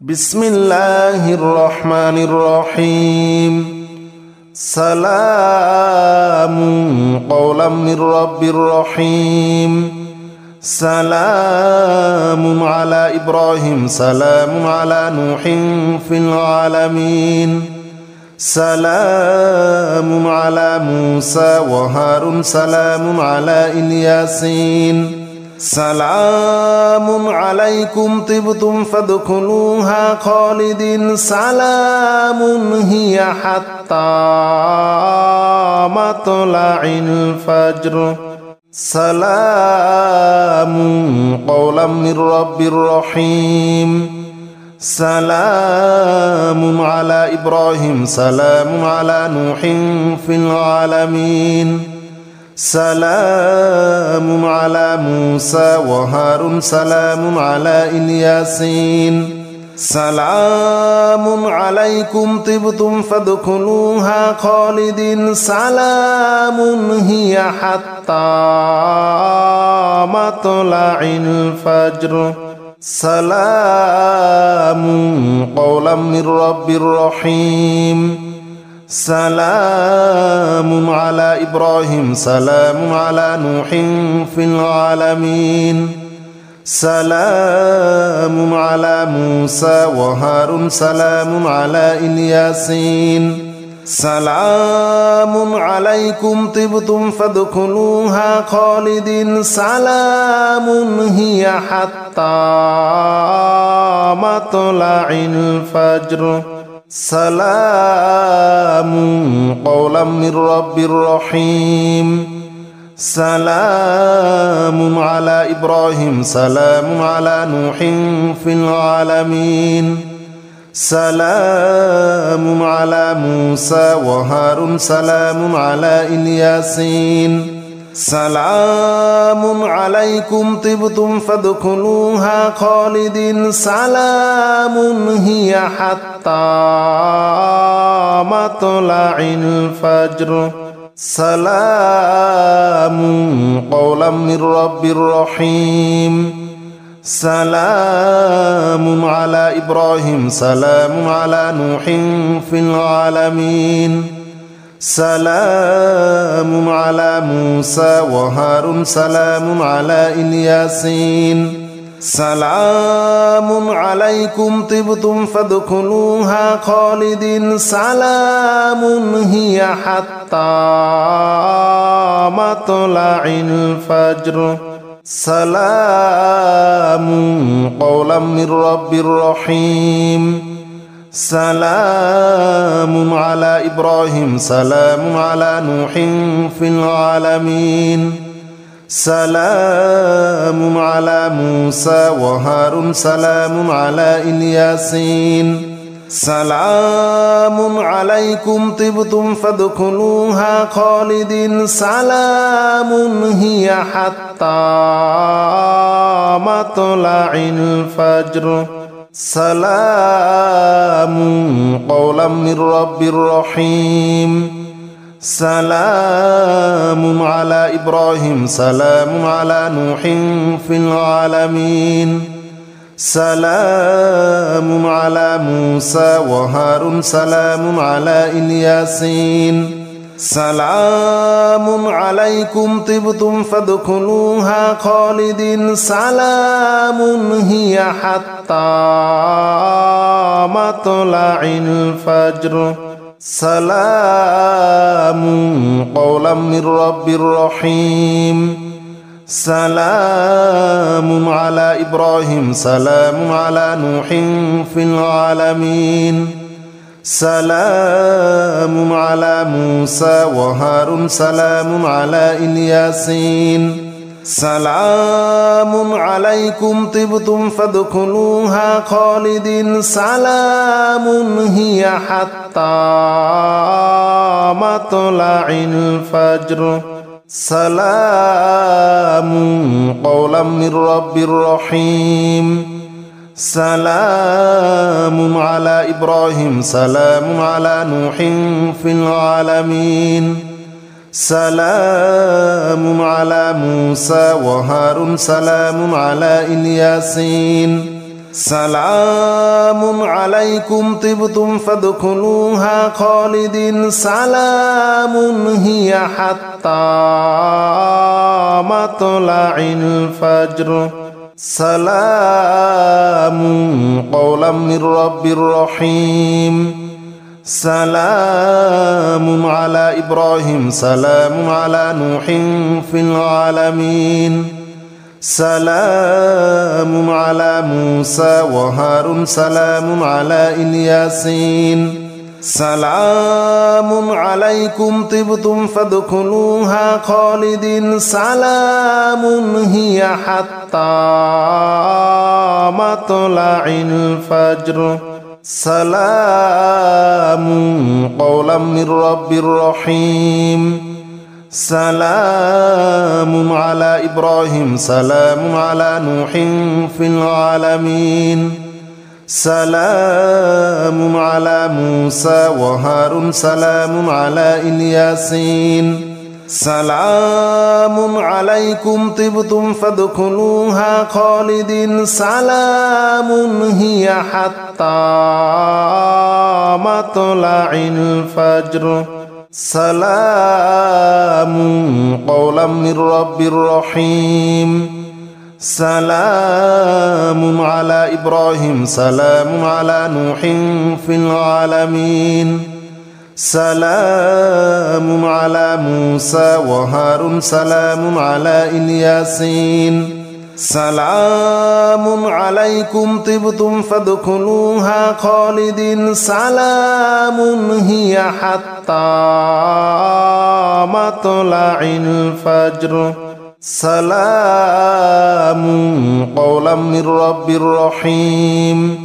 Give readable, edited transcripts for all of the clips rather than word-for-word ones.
بسم الله الرحمن الرحيم سلام قولا من رب رحيم سلام على إبراهيم سلام على نوح في العالمين سلام على موسى وهارون سلام على الياسين سلام عليكم طبتم فادخلوها خالدين سلام هي حتى مطلع الفجر سلام قولا من رب رحيم سلام على إبراهيم سلام على نوح في العالمين سلام على موسى وهارون سلام على الياسين سلام عليكم طبتم فادخلوها خالدين سلام هي حتى مطلع الفجر سلام قولا من رب رحيم سلام على إبراهيم سلام على نوح في العالمين سلام على موسى وهارون سلام على الياسين سلام عليكم طبتم فادخلوها خالدين سلام هي حتى مطلع الفجر سلام قولا من رب رحيم سلام على إبراهيم سلام على نوح في العالمين سلام على موسى وهارون سلام على الياسين سلام عليكم طبتم فادخلوها خالدين سلام هي حتى مطلع الفجر سلام قولا من رب رحيم سلام على إبراهيم سلام على نوح في العالمين سلام على موسى وهارون سلام على الياسين سلام عليكم طبتم فادخلوها خالدين سلام هي حتى مطلع الفجر سلام قولا من رب رحيم سلام على إبراهيم سلام على نوح في العالمين سلام على موسى وهارون سلام على الياسين سلام عليكم طبتم فادخلوها خالدين سلام هي حتى مطلع الفجر سلام قولا من رب رحيم سلام على إبراهيم سلام على نوح في العالمين سلام على موسى وهارون سلام على الياسين سلام عليكم طبتم فادخلوها خالدين سلام هي حتى مطلع الفجر سلام قولا من رب رحيم سلام على إبراهيم سلام على نوح في العالمين سلام على موسى وهارون سلام على الياسين سلام عليكم طبتم فادخلوها خالدين سلام هي حتى مطلع الفجر سلام قولا من رب رحيم سلام على إبراهيم سلام على نوح في العالمين سلام على موسى وهارون سلام على الياسين سلام عليكم طبتم فادخلوها خالدين سلام هي حتى مطلع الفجر سلام قولا من رب رحيم سلام على إبراهيم سلام على نوح في العالمين سلام على موسى وهارون سلام على الياسين سلام عليكم طبتم فادخلوها خالدين سلام هي حتى مطلع الفجر سلام قولا من رب رحيم سلام على إبراهيم سلام على نوح في العالمين سلام على موسى وهارون سلام على الياسين سلام عليكم طبتم فادخلوها خالدين سلام هي حتى مطلع الفجر سلام قولا من رب رحيم سلام على إبراهيم سلام على نوح في العالمين سلام على موسى وهارون سلام على الياسين سلام عليكم طبتم فادخلوها خالدين سلام هي حتى مطلع الفجر سلام قولا من رب رحيم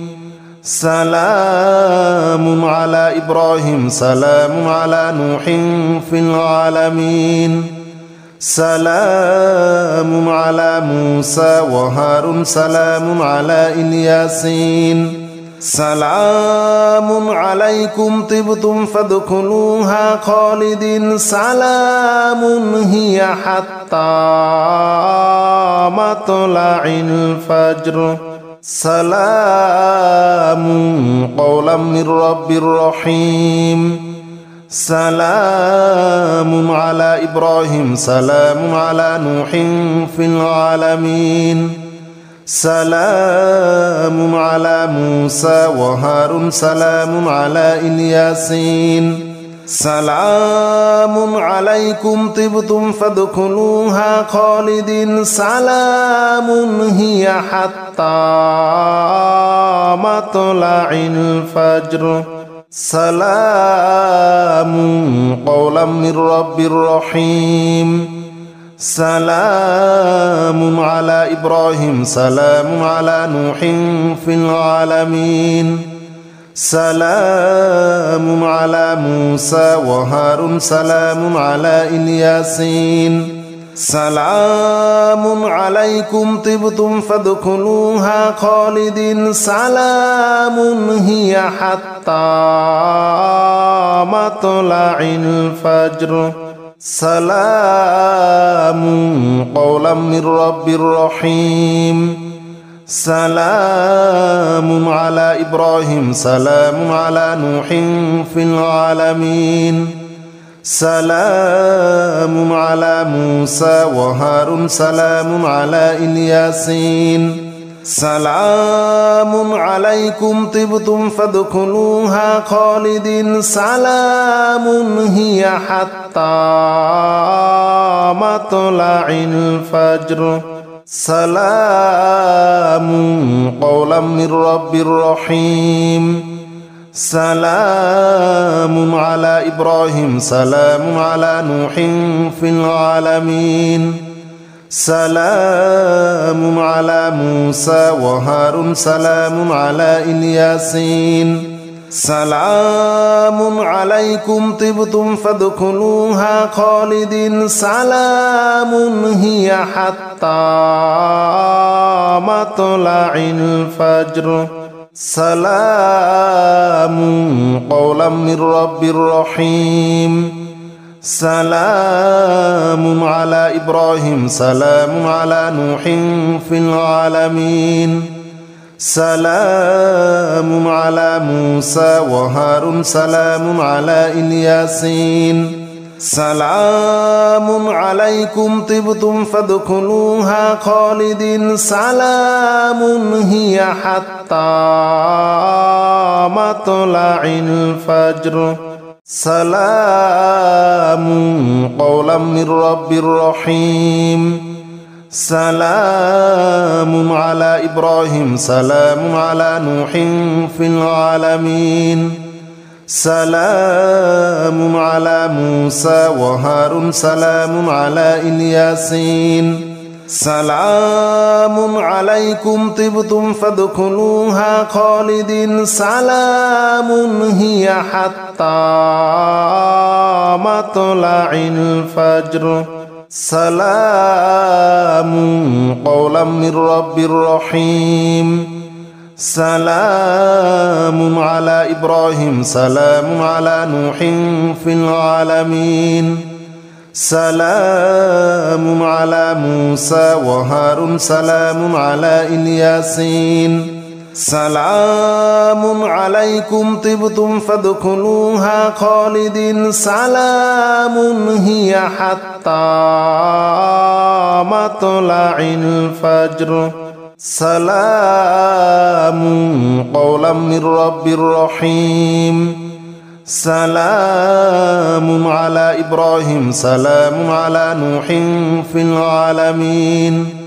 سلام على إبراهيم سلام على نوح في العالمين سلام على موسى وهارون سلام على الياسين سلام عليكم طبتم فادخلوها خالدين سلام هي حتى مطلع الفجر سلام قولا من رب رحيم سلام على إبراهيم سلام على نوح في العالمين سلام على موسى وهارون سلام على الياسين سلام عليكم طبتم فادخلوها خالدين سلام هي حتى مطلع الفجر سلام قولا من رب رحيم سلام على إبراهيم سلام على نوح في العالمين سلام على موسى وهارون سلام على الياسين سلام عليكم طبتم فادخلوها خالدين سلام هي حتى مطلع الفجر سلام قولا من رب رحيم سلام على إبراهيم سلام على نوح في العالمين سلام على موسى وهارون سلام على الياسين سلام عليكم طبتم فادخلوها خالدين سلام هي حتى مطلع الفجر سلام قولا من رب رحيم سلام على إبراهيم سلام على نوح في العالمين سلام على موسى وهارون سلام على الياسين سلام عليكم طبتم فادخلوها خالدين سلام هي حتى مطلع الفجر سلام قولا من رب رحيم سلام على إبراهيم سلام على نوح في العالمين سلام على موسى وهارون سلام على الياسين سلام عليكم طبتم فادخلوها خالدين سلام هي حتى مطلع الفجر سلام قولا من رب رحيم سلام على إبراهيم سلام على نوح في العالمين سلام على موسى وهارون سلام على الياسين سلام عليكم طبتم فادخلوها خالدين سلام هي حتى مطلع الفجر سلام قولا من رب رحيم سلام على إبراهيم سلام على نوح في العالمين سلام على موسى وهارون سلام على الياسين سلام عليكم طبتم فادخلوها خالدين سلام هي حتى مطلع الفجر سلام قولا من رب رحيم سلام على إبراهيم سلام على نوح في العالمين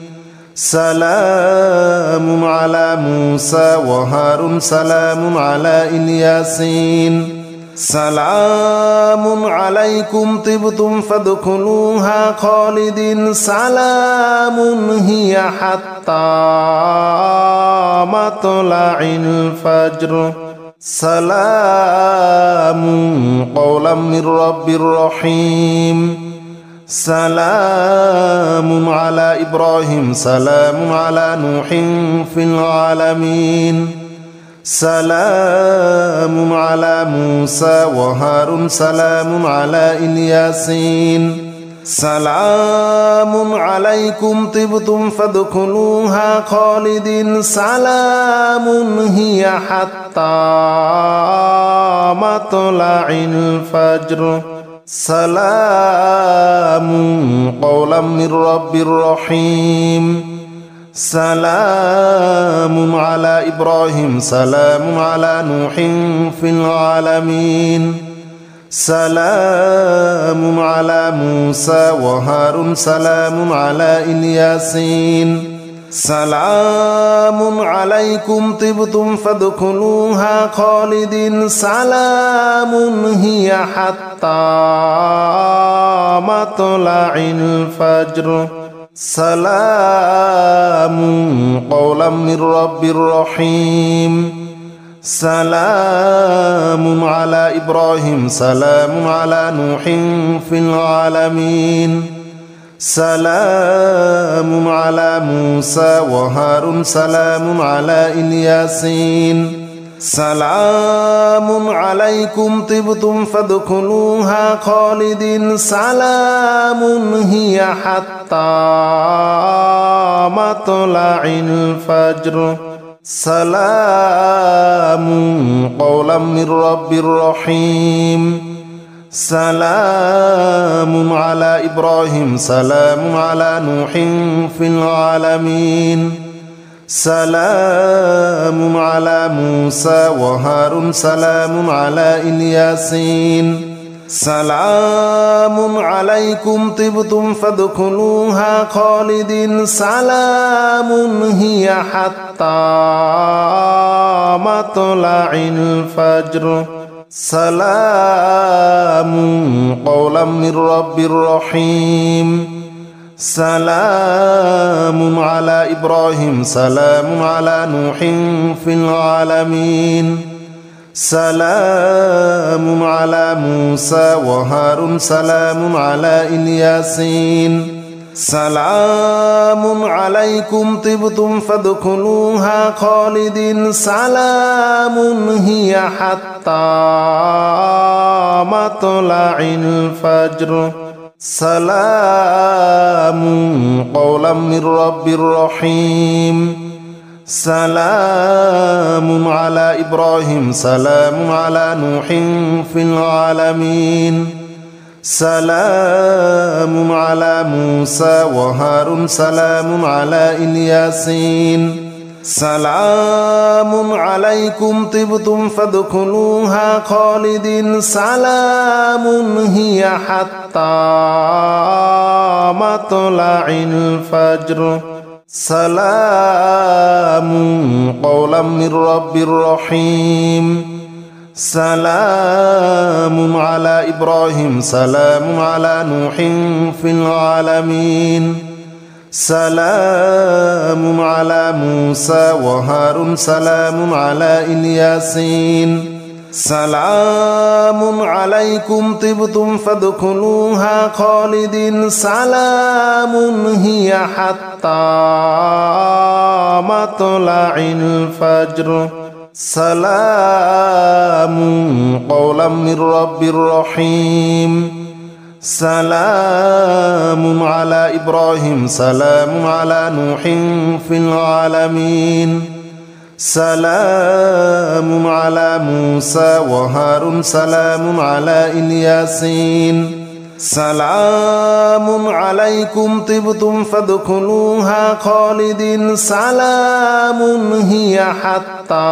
سلام على موسى وهارون سلام على الياسين سلام عليكم طبتم فادخلوها خالدين سلام هي حتى مطلع الفجر سلام قولا من رب رحيم سلام على إبراهيم سلام على نوح في العالمين سلام على موسى وهارون سلام على الياسين سلام عليكم طبتم فادخلوها خالدين سلام هي حتى مطلع الفجر سلام قولا من رب رحيم سلام على إبراهيم سلام على نوح في العالمين سلام على موسى وهارون سلام على الياسين سلام عليكم طبتم فادخلوها خالدين سلام هي حتى مطلع الفجر سلام قولا من رب رحيم سلام على إبراهيم سلام على نوح في العالمين سلام على موسى وهارون سلام على الياسين سلام عليكم طبتم فادخلوها خالدين سلام هي حتى مطلع الفجر سلام قولا من رب رحيم سلام على إبراهيم سلام على نوح في العالمين سلام على موسى وهارون سلام على الياسين سلام عليكم طبتم فادخلوها خالدين سلام هي حتى مطلع الفجر سلام قولا من رب رحيم سلام على إبراهيم سلام على نوح في العالمين سلام على موسى وهارون سلام على الياسين سلام عليكم طبتم فادخلوها خالدين سلام هي حتى مطلع الفجر سلام قولا من رب رحيم سلام على إبراهيم سلام على نوح في العالمين سلام على موسى وهارون سلام على الياسين سلام عليكم طبتم فادخلوها خالدين سلام هي حتى مطلع الفجر سلام قولا من رب رحيم سلام على إبراهيم سلام على نوح في العالمين سلام على موسى وهارون سلام على الياسين سلام عليكم طبتم فادخلوها خالدين سلام هي حتى مطلع الفجر سلام قولا من رب رحيم سلام على إبراهيم سلام على نوح في العالمين سلام على موسى وهارون سلام على الياسين سلام عليكم طبتم فادخلوها خالدين سلام هي حتى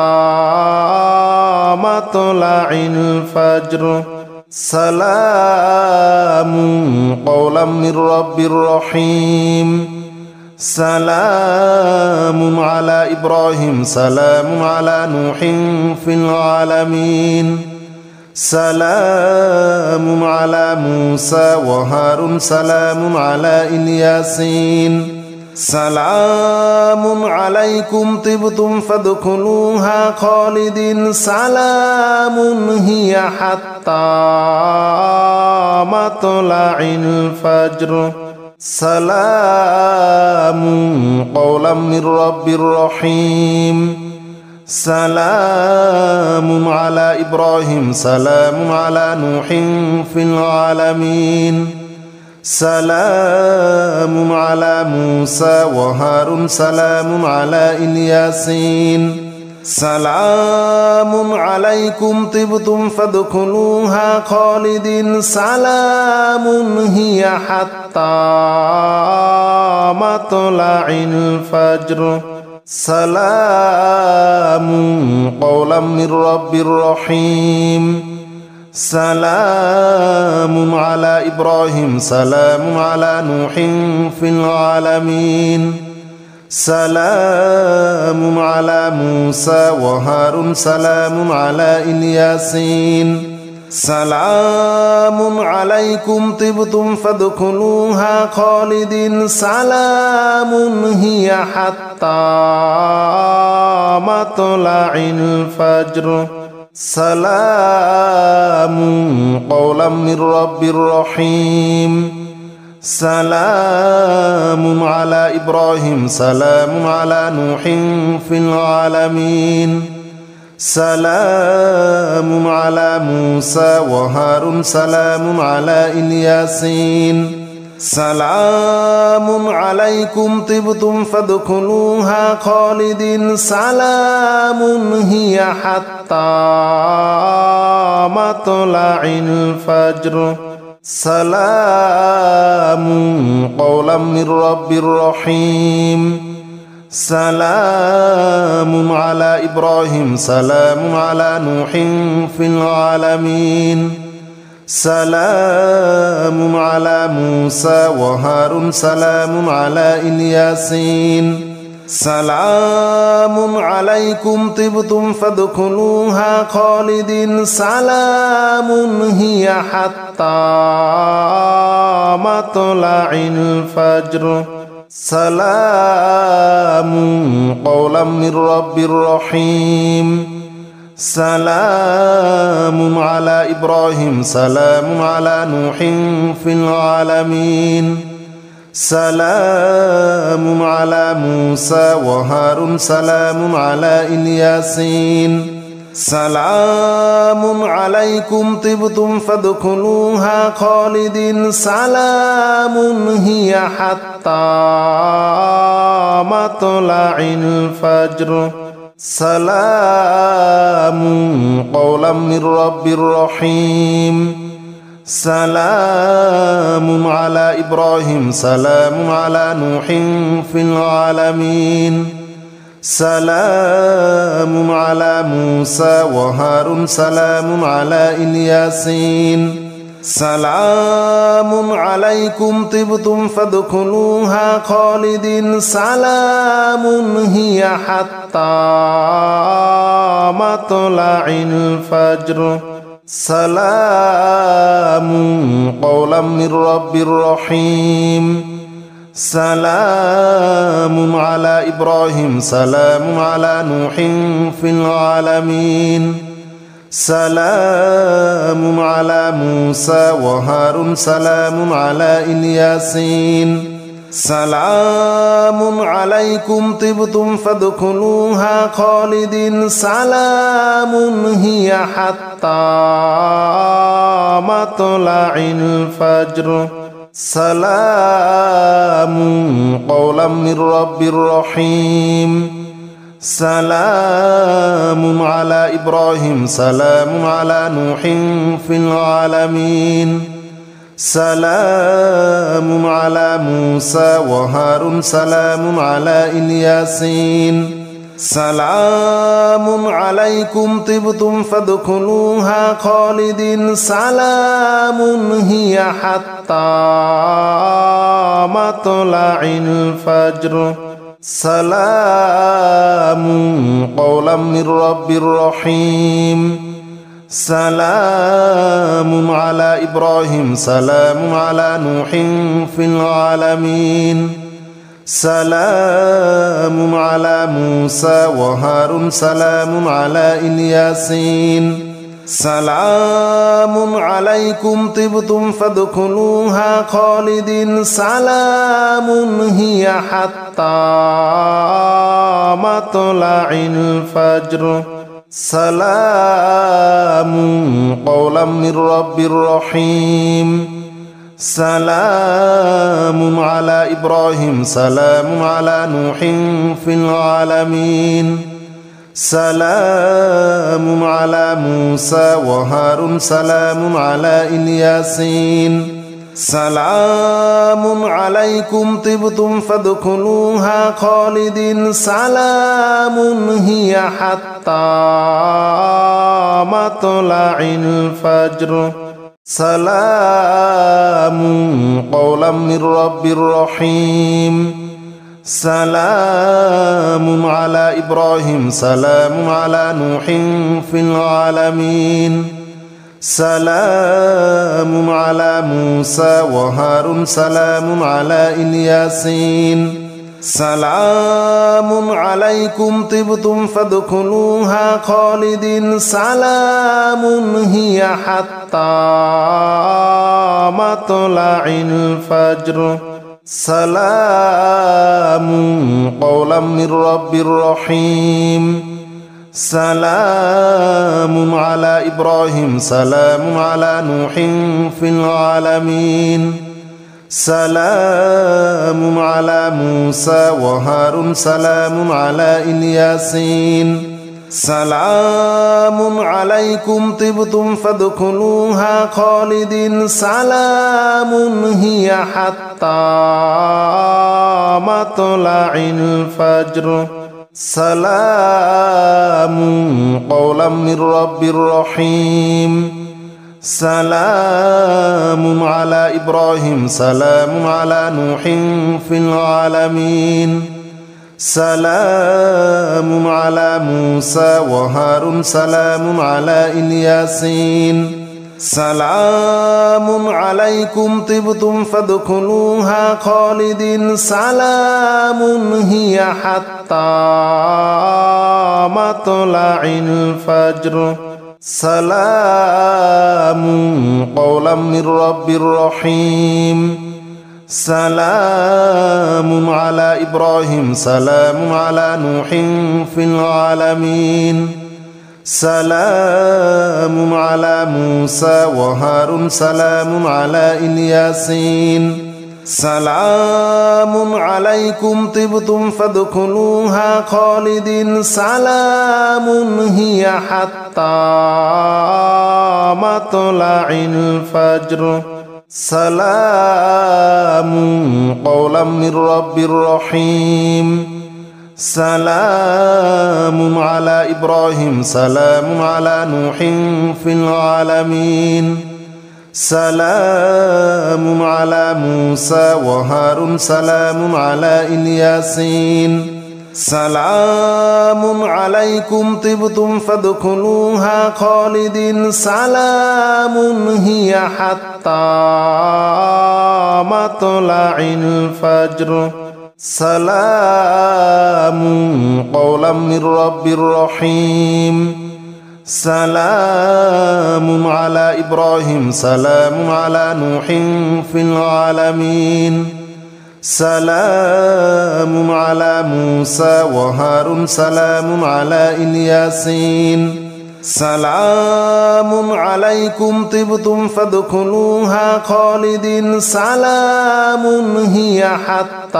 مطلع الفجر سلام قولا من رب رحيم سلام على إبراهيم سلام على نوح في العالمين سلام على موسى وهارون سلام على الياسين سلام عليكم طبتم فادخلوها خالدين سلام هي حتى مطلع الفجر سلام قولا من رب رحيم سلام على إبراهيم سلام على نوح في العالمين سلام على موسى وهارون سلام على الياسين سلام عليكم طبتم فادخلوها خالدين سلام هي حتى مطلع الفجر سلام قولا من رب رحيم سلام على إبراهيم سلام على نوح في العالمين سلام على موسى وهارون سلام على الياسين سلام عليكم طبتم فادخلوها خالدين سلام هي حتى مطلع الفجر سلام قولا من رب رحيم سلام على إبراهيم سلام على نوح في العالمين سلام على موسى وهارون سلام على الياسين سلام عليكم طبتم فادخلوها خالدين سلام هي حتى مطلع الفجر سلام قولا من رب رحيم سلام على إبراهيم سلام على نوح في العالمين سلام على موسى وهارون سلام على الياسين سلام عليكم طبتم فادخلوها خالدين سلام هي حتى مطلع الفجر سلام قولا من رب رحيم سلام على إبراهيم سلام على نوح في العالمين سلام على موسى وهارون سلام على الياسين سلام عليكم طبتم فادخلوها خالدين سلام هي حتى مطلع الفجر سلام قولا من رب رحيم سلام على إبراهيم سلام على نوح في العالمين سلام على موسى وهارون سلام على الياسين سلام عليكم طبتم فادخلوها خالدين سلام هي حتى مطلع الفجر سلام قولا من رب رحيم سلام على إبراهيم سلام على نوح في العالمين سلام على موسى وهارون سلام على الياسين سلام عليكم طبتم فادخلوها خالدين سلام هي حتى مطلع الفجر سلام قولا من رب رحيم سلام على إبراهيم سلام على نوح في العالمين سلام على موسى وهارون سلام على الياسين سلام عليكم طبتم فادخلوها خالدين سلام هي حتى مطلع الفجر سلام قولا من رب رحيم سلام على إبراهيم سلام على نوح في العالمين سلام على موسى وهارون سلام على الياسين سلام عليكم طبتم فادخلوها خالدين سلام هي حتى مطلع الفجر سلام قولا من رب رحيم سلام على إبراهيم سلام على نوح في العالمين سلام على موسى وهارون سلام على الياسين سلام عليكم طبتم فادخلوها خالدين سلام هي حتى مطلع الفجر سلام قولا من رب رحيم سلام على إبراهيم سلام على نوح في العالمين سلام على موسى وهارون سلام على الياسين سلام عليكم طبتم فادخلوها خالدين سلام هي حتى مطلع الفجر سلام قولا من رب رحيم سلام على إبراهيم سلام على نوح في العالمين سلام على موسى وهارون سلام على الياسين سلام عليكم طبتم فادخلوها خالدين سلام هي حتى مطلع الفجر سلام قولا من رب رحيم سلام على إبراهيم سلام على نوح في العالمين سلام على موسى وهارون سلام على الياسين سلام عليكم طبتم فادخلوها خالدين سلام هي حتى مطلع الفجر سلام قولا من رب رحيم سلام على إبراهيم سلام على نوح في العالمين سلام على موسى وهارون سلام على الياسين سلام عليكم طبتم فادخلوها خالدين سلام هي حتى مطلع الفجر سلام قولا من رب رحيم سلام على إبراهيم سلام على نوح في العالمين سلام على موسى وهارون سلام على الياسين سلام عليكم طبتم فادخلوها خالدين سلام هي حتى مطلع الفجر سلام قولا من رب رحيم سلام على إبراهيم سلام على نوح في العالمين سلام على موسى وهارون سلام على الياسين سلام عليكم طبتم فادخلوها خالدين سلام هي حتى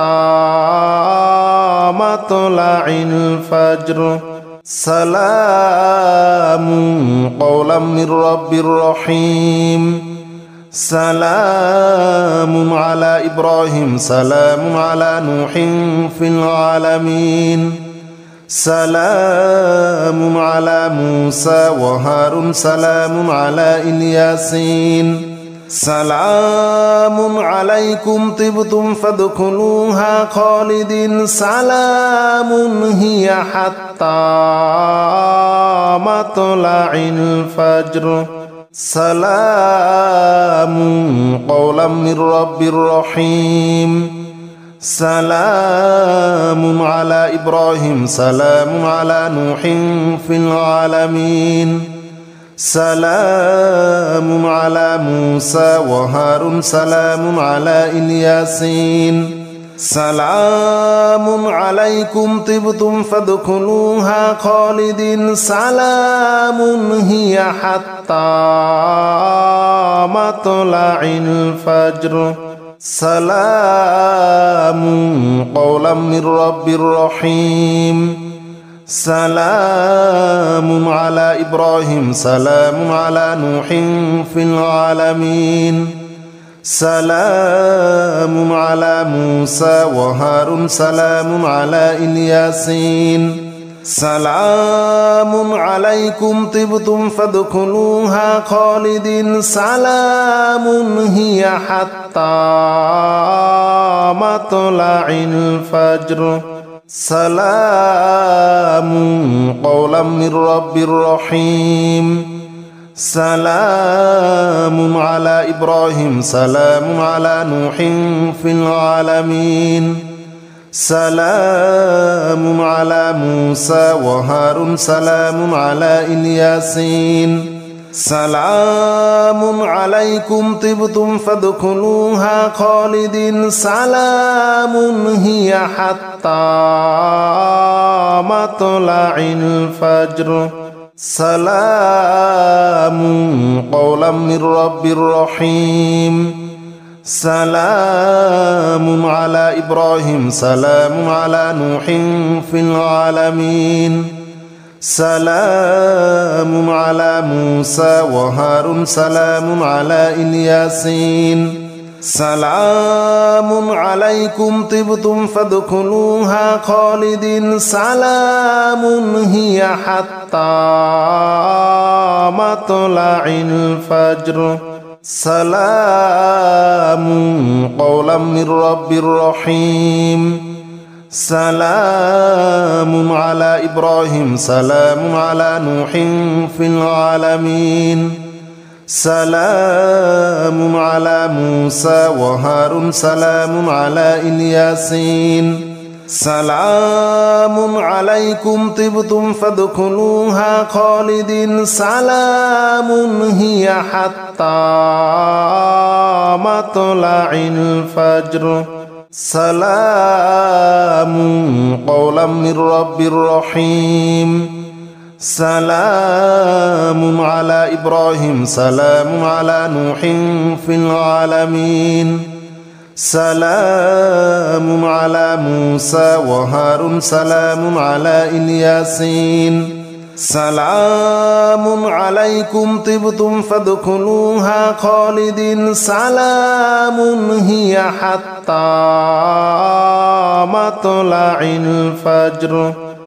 مطلع الفجر سلام قولا من رب رحيم سلام على إبراهيم سلام على نوح في العالمين سلام على موسى وهارون سلام على الياسين سلام عليكم طبتم فادخلوها خالدين سلام هي حتى مطلع الفجر سلام قولا من رب رحيم سلام على إبراهيم سلام على نوح في العالمين سلام على موسى وهارون سلام على الياسين سلام عليكم طبتم فادخلوها خالدين سلام هي حتى مطلع الفجر سلام قولا من رب رحيم سلام على إبراهيم سلام على نوح في العالمين سلام على موسى وهارون سلام على الياسين سلام عليكم طبتم فادخلوها خالدين سلام هي حتى مطلع الفجر سلام قولا من رب رحيم سلام على إبراهيم سلام على نوح في العالمين سلام على موسى وهارون سلام على الياسين سلام عليكم طبتم فادخلوها خالدين سلام هي حتى مطلع الفجر سلام قولا من رب رحيم سلام على إبراهيم سلام على نوح في العالمين سلام على موسى وهارون سلام على الياسين سلام عليكم طبتم فادخلوها خالدين سلام هي حتى مطلع الفجر سلام قولا من رب رحيم سلام على إبراهيم سلام على نوح في العالمين سلام على موسى وهارون سلام على الياسين سلام عليكم طبتم فادخلوها خالدين سلام هي حتى مطلع الفجر سلام قولا من رب رحيم سلام على إبراهيم سلام على نوح في العالمين سلام على موسى وهارون سلام على الياسين سلام عليكم طبتم فادخلوها خالدين سلام هي حتى مطلع الفجر